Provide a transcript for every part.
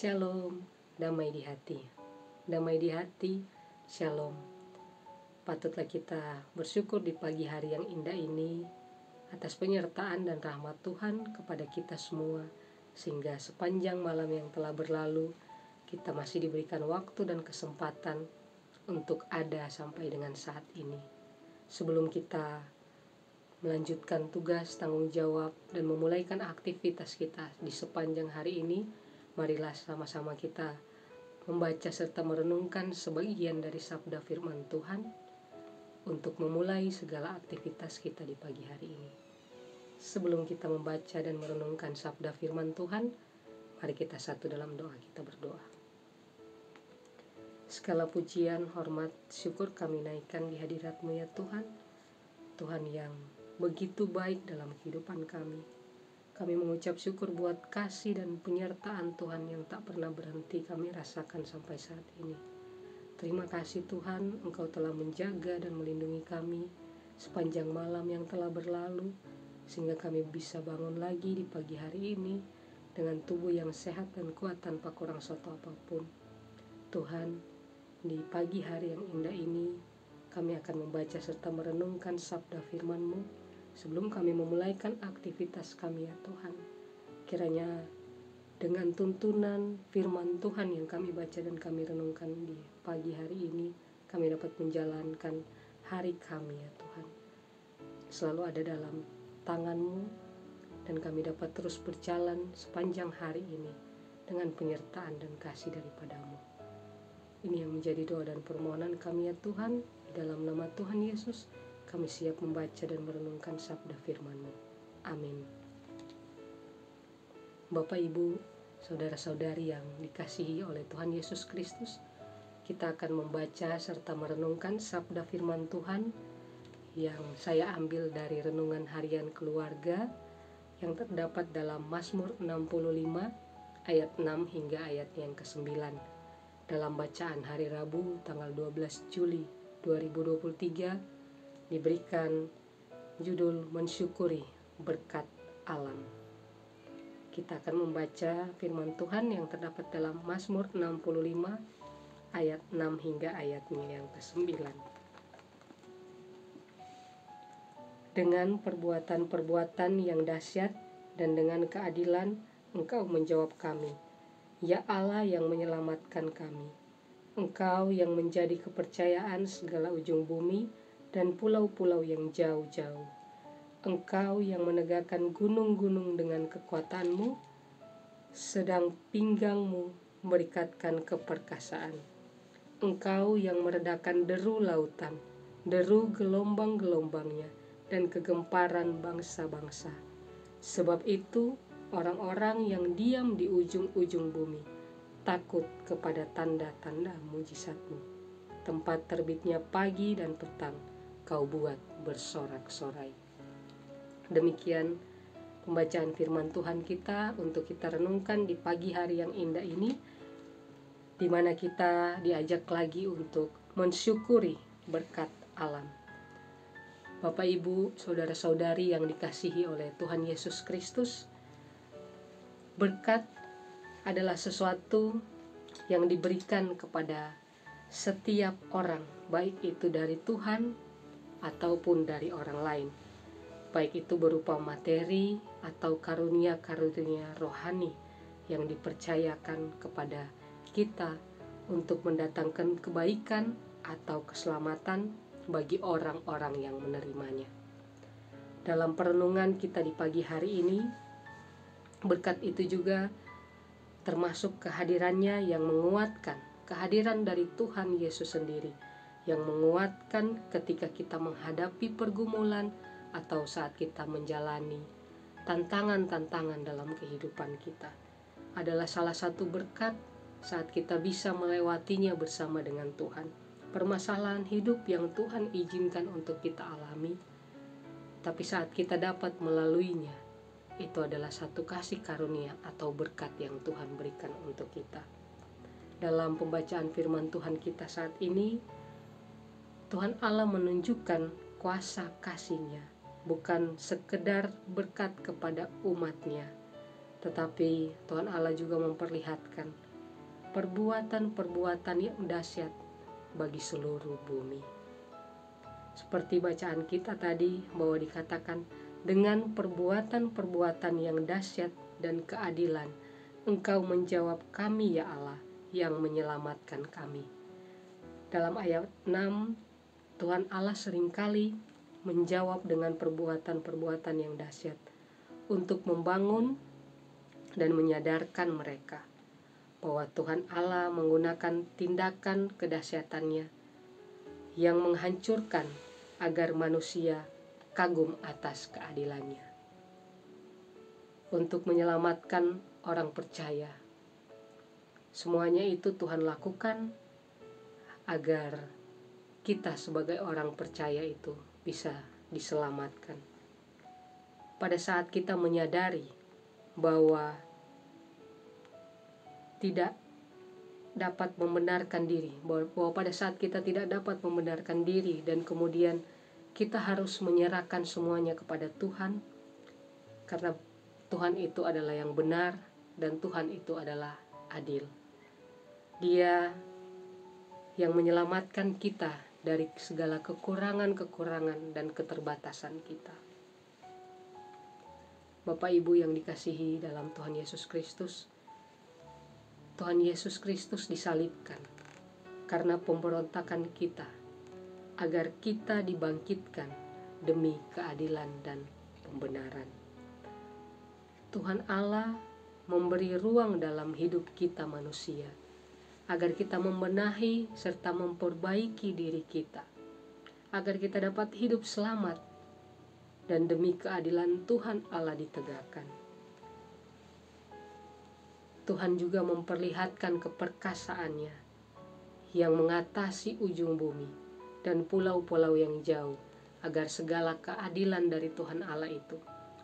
Shalom, damai di hati. Damai di hati, shalom. Patutlah kita bersyukur di pagi hari yang indah ini atas penyertaan dan rahmat Tuhan kepada kita semua, sehingga sepanjang malam yang telah berlalu, kita masih diberikan waktu dan kesempatan untuk ada sampai dengan saat ini. Sebelum kita melanjutkan tugas, tanggung jawab, dan memulaikan aktivitas kita di sepanjang hari ini, marilah sama-sama kita membaca serta merenungkan sebagian dari sabda firman Tuhan untuk memulai segala aktivitas kita di pagi hari ini. Sebelum kita membaca dan merenungkan sabda firman Tuhan, mari kita satu dalam doa, kita berdoa. Segala pujian, hormat, syukur kami naikkan di hadirat-Mu ya Tuhan. Tuhan yang begitu baik dalam kehidupan kami. Kami mengucap syukur buat kasih dan penyertaan Tuhan yang tak pernah berhenti kami rasakan sampai saat ini. Terima kasih Tuhan, Engkau telah menjaga dan melindungi kami sepanjang malam yang telah berlalu, sehingga kami bisa bangun lagi di pagi hari ini dengan tubuh yang sehat dan kuat tanpa kurang suatu apapun. Tuhan, di pagi hari yang indah ini, kami akan membaca serta merenungkan sabda firman-Mu. Sebelum kami memulaikan aktivitas kami ya Tuhan, kiranya dengan tuntunan firman Tuhan yang kami baca dan kami renungkan di pagi hari ini, kami dapat menjalankan hari kami ya Tuhan. Selalu ada dalam tangan-Mu dan kami dapat terus berjalan sepanjang hari ini dengan penyertaan dan kasih daripada-Mu. Ini yang menjadi doa dan permohonan kami ya Tuhan, di dalam nama Tuhan Yesus. Kami siap membaca dan merenungkan sabda firman-Mu. Amin. Bapak, Ibu, saudara-saudari yang dikasihi oleh Tuhan Yesus Kristus, kita akan membaca serta merenungkan sabda firman Tuhan yang saya ambil dari renungan harian keluarga yang terdapat dalam Mazmur 65 ayat 6 hingga ayat yang ke-9 dalam bacaan hari Rabu tanggal 12 Juli 2023, diberikan judul mensyukuri berkat alam. Kita akan membaca firman Tuhan yang terdapat dalam Mazmur 65 ayat 6 hingga ayatnya yang ke-9. Dengan perbuatan-perbuatan yang dahsyat dan dengan keadilan Engkau menjawab kami, ya Allah yang menyelamatkan kami. Engkau yang menjadi kepercayaan segala ujung bumi dan pulau-pulau yang jauh-jauh. Engkau yang menegakkan gunung-gunung dengan kekuatan-Mu, sedang pinggang-Mu merikatkan keperkasaan. Engkau yang meredakan deru lautan, deru gelombang-gelombangnya, dan kegemparan bangsa-bangsa. Sebab itu, orang-orang yang diam di ujung-ujung bumi takut kepada tanda-tanda mujizat-Mu. Tempat terbitnya pagi dan petang, Kau buat bersorak-sorai. Demikian pembacaan firman Tuhan kita untuk kita renungkan di pagi hari yang indah ini, di mana kita diajak lagi untuk mensyukuri berkat alam. Bapak, Ibu, saudara-saudari yang dikasihi oleh Tuhan Yesus Kristus, berkat adalah sesuatu yang diberikan kepada setiap orang, baik itu dari Tuhan ataupun dari orang lain, baik itu berupa materi atau karunia-karunia rohani yang dipercayakan kepada kita untuk mendatangkan kebaikan atau keselamatan bagi orang-orang yang menerimanya. Dalam perenungan kita di pagi hari ini, berkat itu juga termasuk kehadirannya yang menguatkan, kehadiran dari Tuhan Yesus sendiri yang menguatkan ketika kita menghadapi pergumulan atau saat kita menjalani tantangan-tantangan dalam kehidupan kita. Adalah salah satu berkat saat kita bisa melewatinya bersama dengan Tuhan. Permasalahan hidup yang Tuhan izinkan untuk kita alami, tapi saat kita dapat melaluinya, itu adalah satu kasih karunia atau berkat yang Tuhan berikan untuk kita. Dalam pembacaan firman Tuhan kita saat ini, Tuhan Allah menunjukkan kuasa kasih-Nya, bukan sekedar berkat kepada umat-Nya, tetapi Tuhan Allah juga memperlihatkan perbuatan-perbuatan yang dahsyat bagi seluruh bumi. Seperti bacaan kita tadi bahwa dikatakan, dengan perbuatan-perbuatan yang dahsyat dan keadilan, Engkau menjawab kami ya Allah, yang menyelamatkan kami. Dalam ayat 6, Tuhan Allah seringkali menjawab dengan perbuatan-perbuatan yang dahsyat untuk membangun dan menyadarkan mereka bahwa Tuhan Allah menggunakan tindakan kedahsyatannya yang menghancurkan agar manusia kagum atas keadilannya. Untuk menyelamatkan orang percaya. Semuanya itu Tuhan lakukan agar kita sebagai orang percaya itu bisa diselamatkan. Pada saat kita menyadari bahwa tidak dapat membenarkan diri, bahwa pada saat kita tidak dapat membenarkan diri dan kemudian kita harus menyerahkan semuanya kepada Tuhan, karena Tuhan itu adalah yang benar dan Tuhan itu adalah adil. Dia yang menyelamatkan kita dari segala kekurangan-kekurangan dan keterbatasan kita. Bapak Ibu yang dikasihi dalam Tuhan Yesus Kristus, Tuhan Yesus Kristus disalibkan karena pemberontakan kita, agar kita dibangkitkan demi keadilan dan pembenaran. Tuhan Allah memberi ruang dalam hidup kita manusia, agar kita membenahi serta memperbaiki diri kita, agar kita dapat hidup selamat dan demi keadilan Tuhan Allah ditegakkan. Tuhan juga memperlihatkan keperkasaannya yang mengatasi ujung bumi dan pulau-pulau yang jauh, agar segala keadilan dari Tuhan Allah itu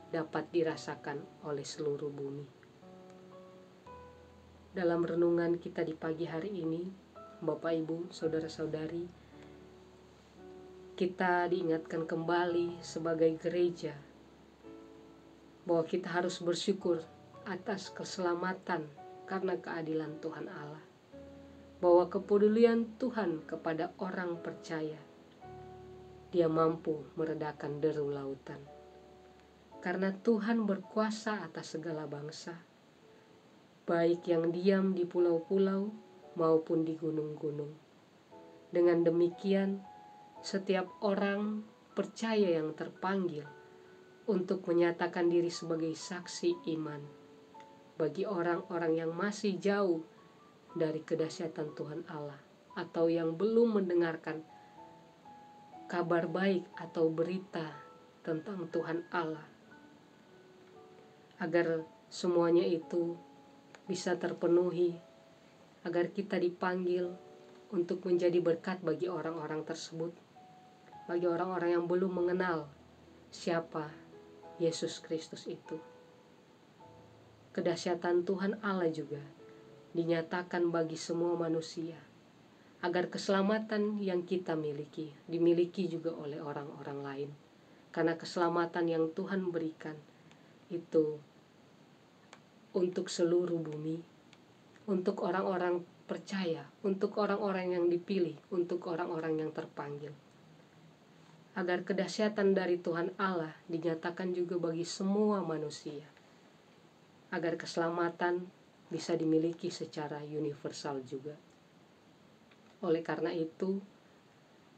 dapat dirasakan oleh seluruh bumi. Dalam renungan kita di pagi hari ini, Bapak Ibu, Saudara-saudari, kita diingatkan kembali sebagai gereja bahwa kita harus bersyukur atas keselamatan karena keadilan Tuhan Allah, bahwa kepedulian Tuhan kepada orang percaya, Dia mampu meredakan deru lautan. Karena Tuhan berkuasa atas segala bangsa, baik yang diam di pulau-pulau maupun di gunung-gunung. Dengan demikian, setiap orang percaya yang terpanggil untuk menyatakan diri sebagai saksi iman bagi orang-orang yang masih jauh dari kedahsyatan Tuhan Allah, atau yang belum mendengarkan kabar baik atau berita tentang Tuhan Allah, agar semuanya itu bisa terpenuhi, agar kita dipanggil untuk menjadi berkat bagi orang-orang tersebut, bagi orang-orang yang belum mengenal siapa Yesus Kristus itu. Kedahsyatan Tuhan Allah juga dinyatakan bagi semua manusia, agar keselamatan yang kita miliki dimiliki juga oleh orang-orang lain. Karena keselamatan yang Tuhan berikan itu untuk seluruh bumi, untuk orang-orang percaya, untuk orang-orang yang dipilih, untuk orang-orang yang terpanggil. Agar kedahsyatan dari Tuhan Allah dinyatakan juga bagi semua manusia, agar keselamatan bisa dimiliki secara universal juga. Oleh karena itu,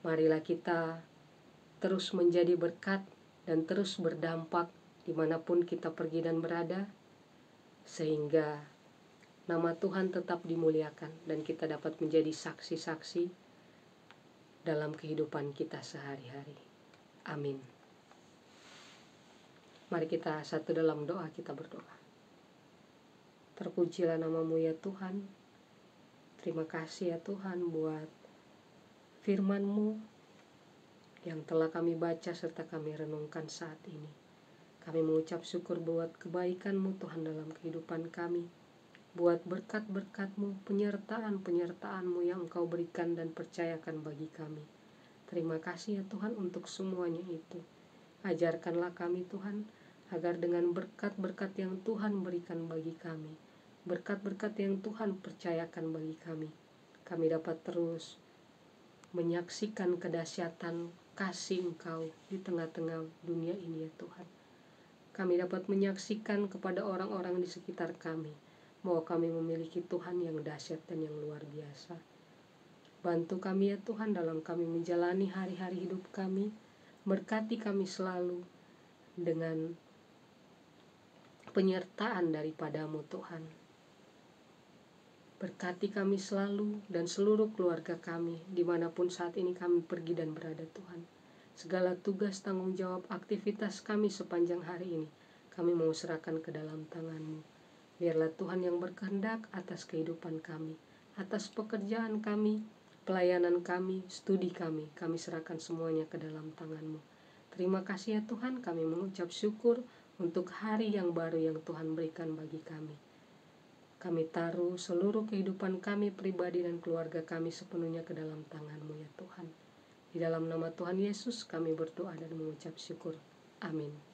marilah kita terus menjadi berkat dan terus berdampak dimanapun kita pergi dan berada, sehingga nama Tuhan tetap dimuliakan dan kita dapat menjadi saksi-saksi dalam kehidupan kita sehari-hari. Amin. Mari kita satu dalam doa, kita berdoa. Terpujilah nama-Mu ya Tuhan. Terima kasih ya Tuhan buat firman-Mu yang telah kami baca serta kami renungkan saat ini. Kami mengucap syukur buat kebaikan-Mu Tuhan dalam kehidupan kami, buat berkat-berkat-Mu, penyertaan-penyertaan-Mu yang Engkau berikan dan percayakan bagi kami. Terima kasih ya Tuhan untuk semuanya itu. Ajarkanlah kami Tuhan, agar dengan berkat-berkat yang Tuhan berikan bagi kami, berkat-berkat yang Tuhan percayakan bagi kami. Kami dapat terus menyaksikan kedahsyatan kasih Engkau di tengah-tengah dunia ini ya Tuhan. Kami dapat menyaksikan kepada orang-orang di sekitar kami bahwa kami memiliki Tuhan yang dahsyat dan yang luar biasa. Bantu kami ya Tuhan dalam kami menjalani hari-hari hidup kami. Berkati kami selalu dengan penyertaan daripadamu Tuhan. Berkati kami selalu dan seluruh keluarga kami dimanapun saat ini kami pergi dan berada Tuhan. Segala tugas, tanggung jawab, aktivitas kami sepanjang hari ini kami mau serahkan ke dalam tangan-Mu. Biarlah Tuhan yang berkehendak atas kehidupan kami, atas pekerjaan kami, pelayanan kami, studi kami serahkan semuanya ke dalam tangan-Mu. Terima kasih ya Tuhan, kami mengucap syukur untuk hari yang baru yang Tuhan berikan bagi kami. Kami taruh seluruh kehidupan kami pribadi dan keluarga kami sepenuhnya ke dalam tangan-Mu ya Tuhan. Di dalam nama Tuhan Yesus kami berdoa dan mengucap syukur. Amin.